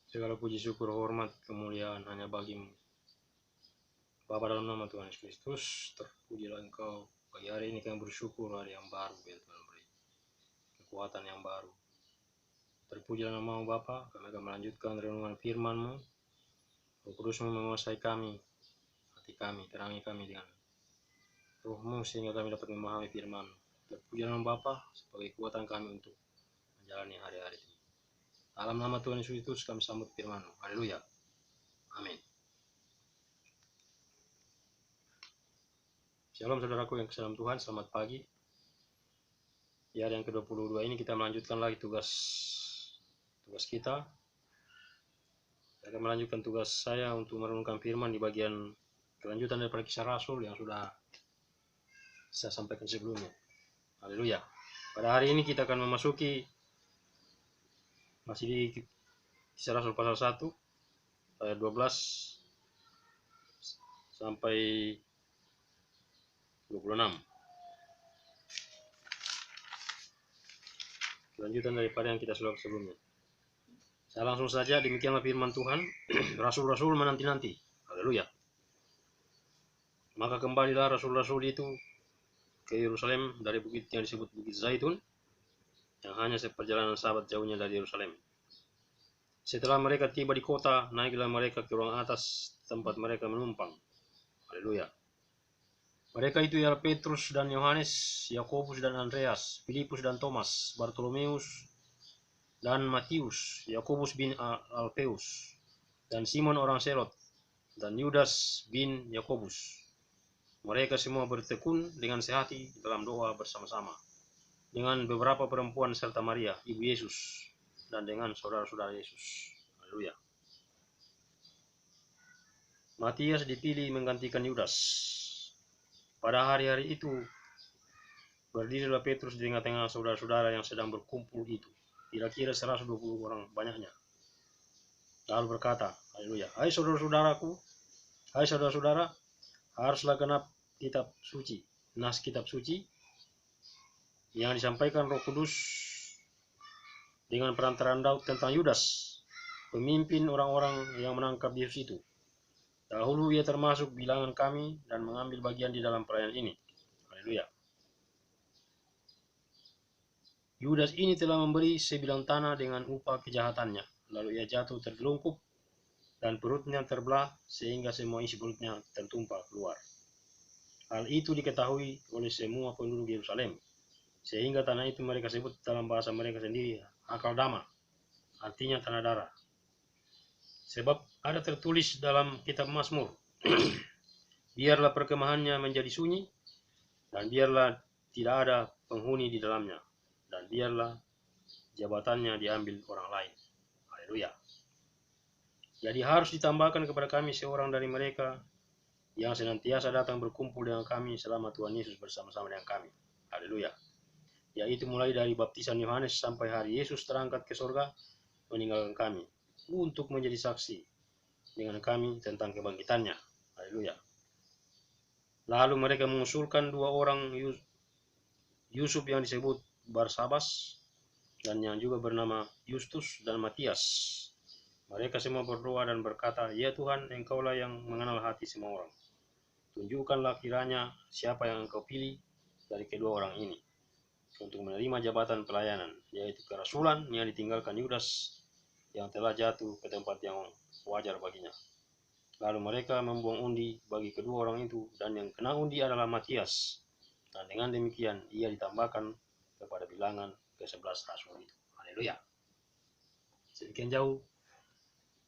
Segala puji syukur hormat kemuliaan hanya bagimu Bapa, dalam nama Tuhan Yesus Kristus. Terpujilah Engkau pagi hari ini, kami bersyukur hari yang baru yang Tuhan beri, kekuatan yang baru. Terpujilah namamu Bapa, kami akan melanjutkan renungan firman-Mu. Roh Kudus-Mu menguasai kami, hati kami, terangi kami dengan Roh-Mu sehingga kami dapat memahami firman. Terpujilah nama Bapa sebagai kekuatan kami untuk menjalani hari-hari ini. Dalam nama Tuhan Yesus Kristus kami sambut firman-Mu. Haleluya. Amin. Shalom saudaraku yang kesalam Tuhan, selamat pagi. Di hari yang ke-22 ini kita melanjutkan lagi tugas kita. Saya akan melanjutkan tugas saya untuk merenungkan firman di bagian kelanjutan daripada Kisah Rasul yang sudah saya sampaikan sebelumnya. Haleluya. Pada hari ini kita akan memasuki masih di Kisah Rasul pasal 1 ayat 12 sampai 26. Kelanjutan daripada yang kita sudah sebelumnya. Saya langsung saja, demikianlah firman Tuhan. Rasul-rasul menanti-nanti. Haleluya. Maka kembalilah rasul-rasul itu ke Yerusalem dari bukit yang disebut Bukit Zaitun, yang hanya seperjalanan sahabat jauhnya dari Yerusalem. Setelah mereka tiba di kota, naiklah mereka ke ruang atas tempat mereka menumpang. Haleluya. Mereka itu ialah Petrus dan Yohanes, Yakobus dan Andreas, Filipus dan Thomas, Bartolomeus dan Matius, Yakobus bin Alfeus, dan Simon orang Selot, dan Yudas bin Yakobus. Mereka semua bertekun dengan sehati dalam doa bersama-sama dengan beberapa perempuan serta Maria, ibu Yesus, dan dengan saudara-saudara Yesus. Haleluya. Matias dipilih menggantikan Yudas. Pada hari-hari itu, berdirilah Petrus di tengah-tengah saudara-saudara yang sedang berkumpul itu, kira-kira 120 orang banyaknya. Lalu berkata, haleluya, hai saudara-saudaraku, hai saudara-saudara, haruslah genap kitab suci, nas kitab suci yang disampaikan Roh Kudus dengan perantaraan Daud tentang Yudas, pemimpin orang-orang yang menangkap Yesus itu. Dahulu ia termasuk bilangan kami dan mengambil bagian di dalam perayaan ini. Haleluya. Yudas ini telah memberi sebilang tanah dengan upah kejahatannya. Lalu ia jatuh tergelungkup dan perutnya terbelah sehingga semua isi perutnya tertumpah keluar. Hal itu diketahui oleh semua penduduk Yerusalem, sehingga tanah itu mereka sebut dalam bahasa mereka sendiri Hakaldama, artinya tanah darah. Sebab ada tertulis dalam kitab Mazmur, biarlah perkemahannya menjadi sunyi, dan biarlah tidak ada penghuni di dalamnya, dan biarlah jabatannya diambil orang lain. Haleluya. Jadi harus ditambahkan kepada kami seorang dari mereka yang senantiasa datang berkumpul dengan kami selama Tuhan Yesus bersama-sama dengan kami. Haleluya. Yaitu mulai dari baptisan Yohanes sampai hari Yesus terangkat ke surga meninggalkan kami untuk menjadi saksi dengan kami tentang kebangkitannya. Haleluya. Lalu mereka mengusulkan 2 orang, Yusuf yang disebut Barsabas dan yang juga bernama Justus dan Matias. Mereka semua berdoa dan berkata, ya Tuhan, Engkaulah yang mengenal hati semua orang. Tunjukkanlah kiranya siapa yang Engkau pilih dari kedua orang ini untuk menerima jabatan pelayanan, yaitu kerasulan yang ditinggalkan Yudas yang telah jatuh ke tempat yang wajar baginya. Lalu mereka membuang undi bagi kedua orang itu, dan yang kena undi adalah Matias. Dan dengan demikian ia ditambahkan kepada bilangan ke-11 rasul itu. Haleluya. Sedemikian jauh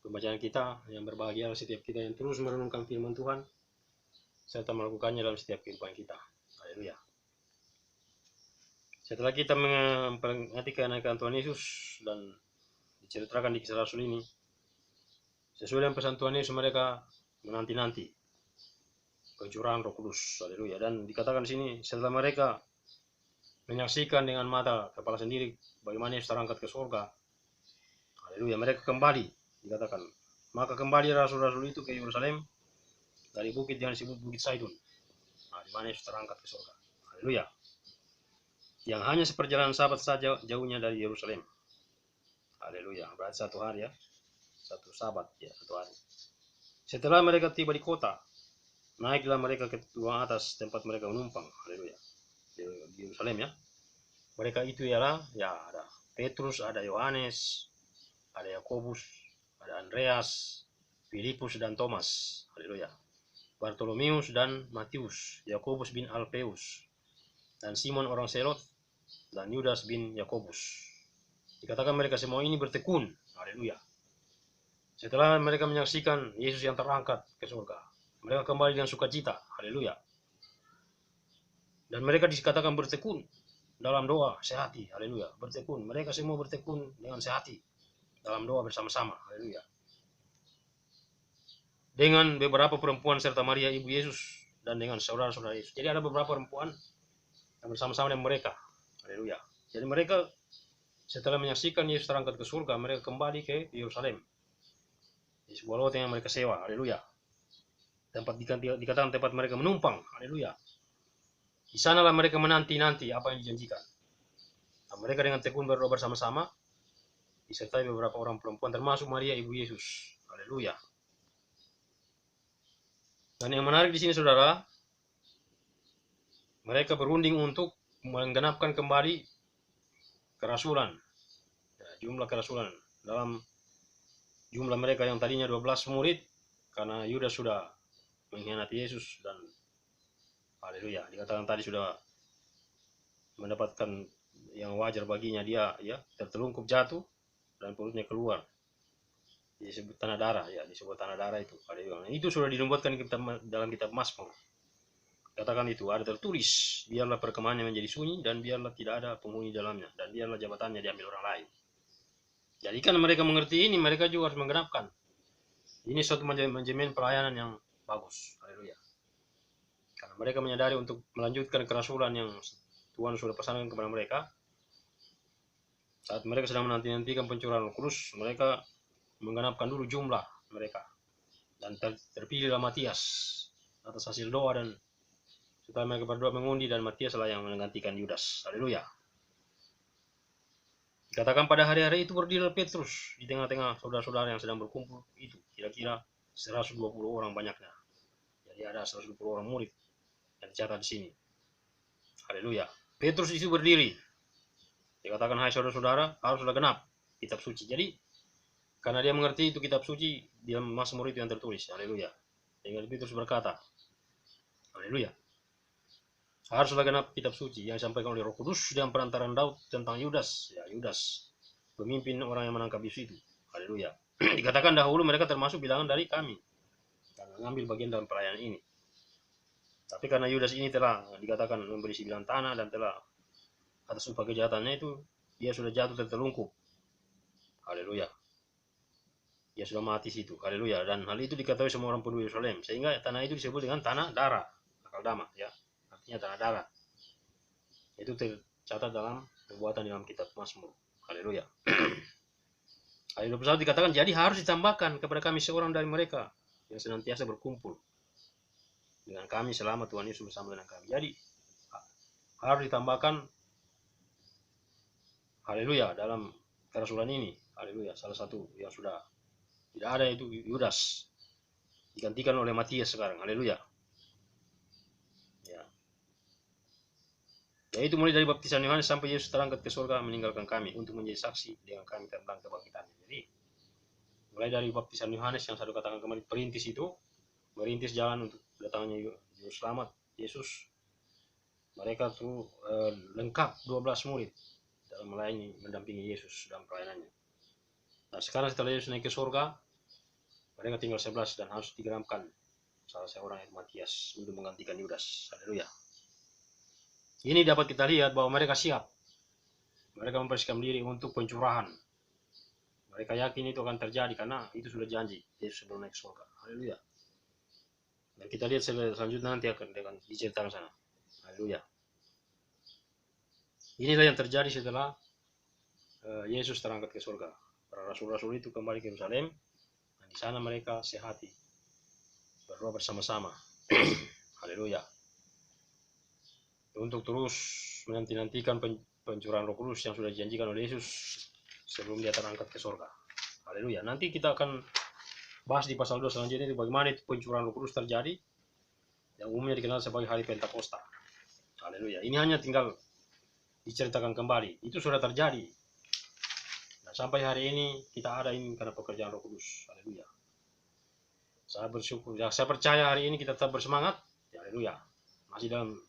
pembacaan kita, yang berbahagia setiap kita yang terus merenungkan firman Tuhan serta melakukannya dalam setiap kehidupan kita. Haleluya. Setelah kita mengerti kenaikan Tuhan Yesus dan diceritakan di Kisah Rasul ini, sesuai dengan pesan Tuhan Yesus, mereka menanti-nanti pencurahan Roh Kudus. Haleluya. Dan dikatakan di sini, setelah mereka menyaksikan dengan mata kepala sendiri bagaimana Yesus terangkat ke surga, haleluya, mereka kembali, dikatakan, maka kembali rasul-rasul itu ke Yerusalem dari bukit yang disebut Bukit Zaitun, di mana Yesus terangkat ke surga. Haleluya. Yang hanya seperjalanan sahabat saja jauhnya dari Yerusalem. Haleluya. Berarti 1 hari ya. satu sabat, ya, satu hari. Setelah mereka tiba di kota, naiklah mereka ke ruang atas tempat mereka menumpang. Haleluya. Di Yerusalem, ya. Mereka itu ialah, ya, ada Petrus, ada Yohanes, ada Yakobus, ada Andreas, Filipus dan Thomas. Haleluya. Bartolomeus dan Matius, Yakobus bin Alpeus, dan Simon orang Selot, dan Yudas bin Yakobus. Dikatakan mereka semua ini bertekun. Haleluya. Setelah mereka menyaksikan Yesus yang terangkat ke surga, mereka kembali dengan sukacita. Haleluya. Dan mereka dikatakan bertekun dalam doa sehati. Haleluya. Bertekun. Mereka semua bertekun dengan sehati dalam doa bersama-sama. Haleluya. Dengan beberapa perempuan serta Maria ibu Yesus dan dengan saudara-saudara Yesus. Jadi ada beberapa perempuan yang bersama-sama dengan mereka. Haleluya. Jadi mereka setelah menyaksikan Yesus terangkat ke surga, mereka kembali ke Yerusalem. Di sebuah loteng yang mereka sewa. Haleluya. Tempat dikatakan tempat mereka menumpang. Haleluya. Di sanalah mereka menanti-nanti apa yang dijanjikan. Nah, mereka dengan tekun berdoa bersama-sama, disertai beberapa orang perempuan termasuk Maria ibu Yesus. Haleluya. Dan yang menarik di sini, saudara, mereka berunding untuk menggenapkan kembali kerasulan. Ya, jumlah kerasulan dalam jumlah mereka yang tadinya 12 murid, karena Yudas sudah mengkhianati Yesus dan haleluya, dikatakan tadi sudah mendapatkan yang wajar baginya, dia ya tertelungkup jatuh dan perutnya keluar, disebut tanah darah, ya, disebut tanah darah itu. Haleluya. Itu sudah dinubuatkan dalam kitab Mazmur. Katakan itu ada tertulis, biarlah perkemahannya menjadi sunyi dan biarlah tidak ada penghuni dalamnya, dan biarlah jabatannya diambil orang lain. Jadi kan mereka mengerti ini, mereka juga harus menggenapkan. Ini suatu manajemen pelayanan yang bagus. Haleluya. Karena mereka menyadari untuk melanjutkan kerasulan yang Tuhan sudah pesankan kepada mereka. Saat mereka sedang menanti-nantikan pencurahan Roh Kudus, mereka menggenapkan dulu jumlah mereka. Dan terpilihlah Matias atas hasil doa, dan setelah mereka berdoa mengundi, dan Matias lah yang menggantikan Yudas. Haleluya. Dikatakan pada hari-hari itu berdiri Petrus di tengah-tengah saudara-saudara yang sedang berkumpul itu, kira-kira 120 orang banyaknya. Jadi ada 120 orang murid yang dicatat di sini. Haleluya. Petrus itu berdiri. Dikatakan, hai saudara-saudara, haruslah genap kitab suci. Jadi karena dia mengerti itu kitab suci, dia Mazmur itu yang tertulis. Haleluya. Sehingga Petrus berkata, haleluya, haruslah genap kitab suci yang disampaikan oleh Roh Kudus dalam perantaran Daud tentang Yudas. Ya, Yudas, pemimpin orang yang menangkap Yesus itu. Haleluya. Dikatakan dahulu mereka termasuk bilangan dari kami, karena mengambil bagian dalam pelayanan ini. Tapi karena Yudas ini telah dikatakan memberi sembilan tanah dan telah atas upah kejahatannya itu, dia sudah jatuh tertelungkup. Haleluya. Dia sudah mati situ. Haleluya. Dan hal itu diketahui semua orang penduduk Yerusalem, sehingga tanah itu disebut dengan tanah darah, Akaldama, ya. Artinya tanah darah. Itu tercatat dalam perbuatan dalam kitab Mazmur. Haleluya. Ayat 21 dikatakan, jadi harus ditambahkan kepada kami seorang dari mereka yang senantiasa berkumpul dengan kami selama Tuhan Yesus bersama dengan kami. Jadi harus ditambahkan, haleluya, dalam kerasulan ini. Haleluya. Salah satu yang sudah tidak ada itu Yudas, digantikan oleh Matias sekarang. Haleluya. Yaitu mulai dari baptisan Yohanes sampai Yesus terangkat ke surga meninggalkan kami untuk menjadi saksi dengan kami tentang kebangkitannya. Jadi mulai dari baptisan Yohanes yang saya katakan kemarin, perintis itu, merintis jalan untuk datangnya Juru Selamat Yesus. Mereka tuh lengkap 12 murid dalam melayani, mendampingi Yesus dalam pelayanannya. Nah sekarang setelah Yesus naik ke surga, mereka tinggal 11 dan harus digenapkan salah seorang yaitu Matias untuk menggantikan Yudas. Haleluya. Ini dapat kita lihat bahwa mereka siap. Mereka mempersiapkan diri untuk pencurahan. Mereka yakin itu akan terjadi karena itu sudah janji Yesus sebelum naik surga. Haleluya. Dan kita lihat selanjutnya nanti akan diceritakan sana. Haleluya. Inilah yang terjadi setelah Yesus terangkat ke surga. Para rasul-rasul itu kembali ke Yerusalem. Dan di sana mereka sehati, berdoa bersama-sama. Haleluya. Untuk terus menanti-nantikan pencurahan Roh Kudus yang sudah dijanjikan oleh Yesus sebelum dia terangkat ke surga. Haleluya. Nanti kita akan bahas di pasal 2 selanjutnya bagaimana itu pencurahan Roh Kudus terjadi, yang umumnya dikenal sebagai hari Pentakosta. Haleluya. Ini hanya tinggal diceritakan kembali. Itu sudah terjadi. Nah, sampai hari ini kita ada ini karena pekerjaan Roh Kudus. Haleluya. Saya bersyukur. Ya, saya percaya hari ini kita tetap bersemangat. Ya, haleluya. Masih dalam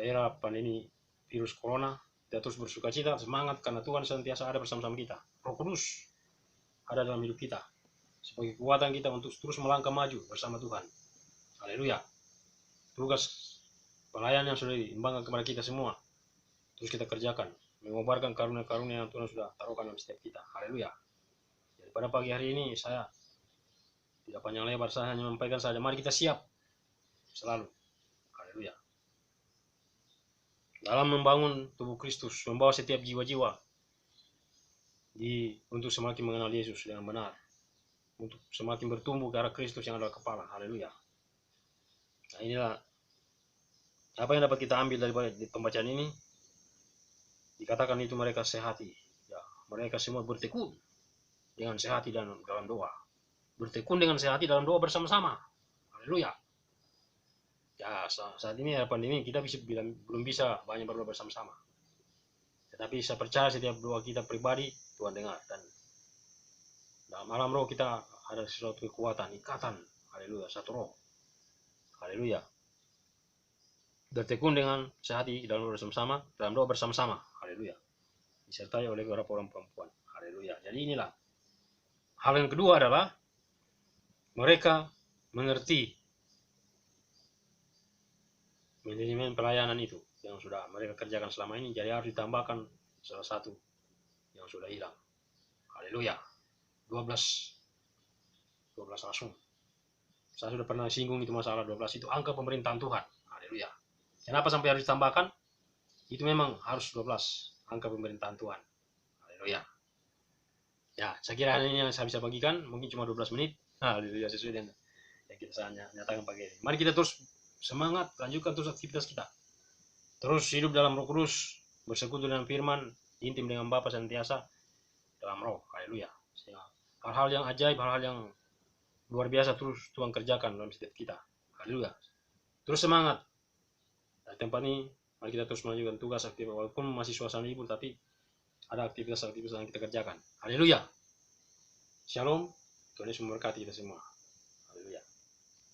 era pandemi virus corona, kita terus bersuka cita, semangat karena Tuhan senantiasa ada bersama-sama kita. Roh Kudus ada dalam hidup kita sebagai kekuatan kita untuk terus melangkah maju bersama Tuhan. Haleluya. Tugas pelayan yang sudah diimbangkan kepada kita semua terus kita kerjakan, mengobarkan karunia-karunia yang Tuhan sudah taruhkan dalam setiap kita. Haleluya. Jadi pada pagi hari ini saya tidak panjang lebar, saya hanya menyampaikan saja, mari kita siap selalu. Haleluya. Dalam membangun tubuh Kristus, membawa setiap jiwa-jiwa untuk semakin mengenal Yesus dengan benar, untuk semakin bertumbuh ke arah Kristus yang adalah kepala. Haleluya. Nah, inilah apa yang dapat kita ambil dari pembacaan ini. Dikatakan itu mereka sehati. Ya, mereka semua bertekun dengan sehati dalam doa. Bertekun dengan sehati dalam doa bersama-sama. Haleluya. Ya, saat ini ada pandemi, kita belum bisa banyak berdoa bersama-sama. Tetapi saya percaya setiap doa kita pribadi Tuhan dengar, dan dalam alam roh kita ada sesuatu kekuatan, ikatan. Haleluya, satu roh. Haleluya. Bertekun dengan sehati dalam doa bersama-sama. Haleluya. Disertai oleh beberapa orang perempuan. Haleluya. Jadi inilah. Hal yang kedua adalah mereka mengerti manajemen pelayanan itu yang sudah mereka kerjakan selama ini, jadi harus ditambahkan salah satu yang sudah hilang. Haleluya. 12 langsung. Saya sudah pernah singgung itu masalah 12 itu angka pemerintahan Tuhan. Haleluya. Kenapa sampai harus ditambahkan? Itu memang harus 12 angka pemerintahan Tuhan. Haleluya. Ya, saya kira ini yang saya bisa bagikan, mungkin cuma 12 menit. Haleluya, sesuai dengan yang kita nyatakan pagi ini. Mari kita terus semangat, lanjutkan terus aktivitas kita. Terus hidup dalam Roh Kudus, bersekutu dengan firman, intim dengan Bapa senantiasa dalam roh. Haleluya. Hal-hal yang ajaib, hal-hal yang luar biasa terus Tuhan kerjakan dalam setiap kita. Haleluya. Terus semangat. Di tempat ini, mari kita terus melanjutkan tugas aktif, walaupun masih suasana libur, tapi ada aktivitas yang kita kerjakan. Haleluya. Shalom. Tuhan Yesus memberkati kita semua.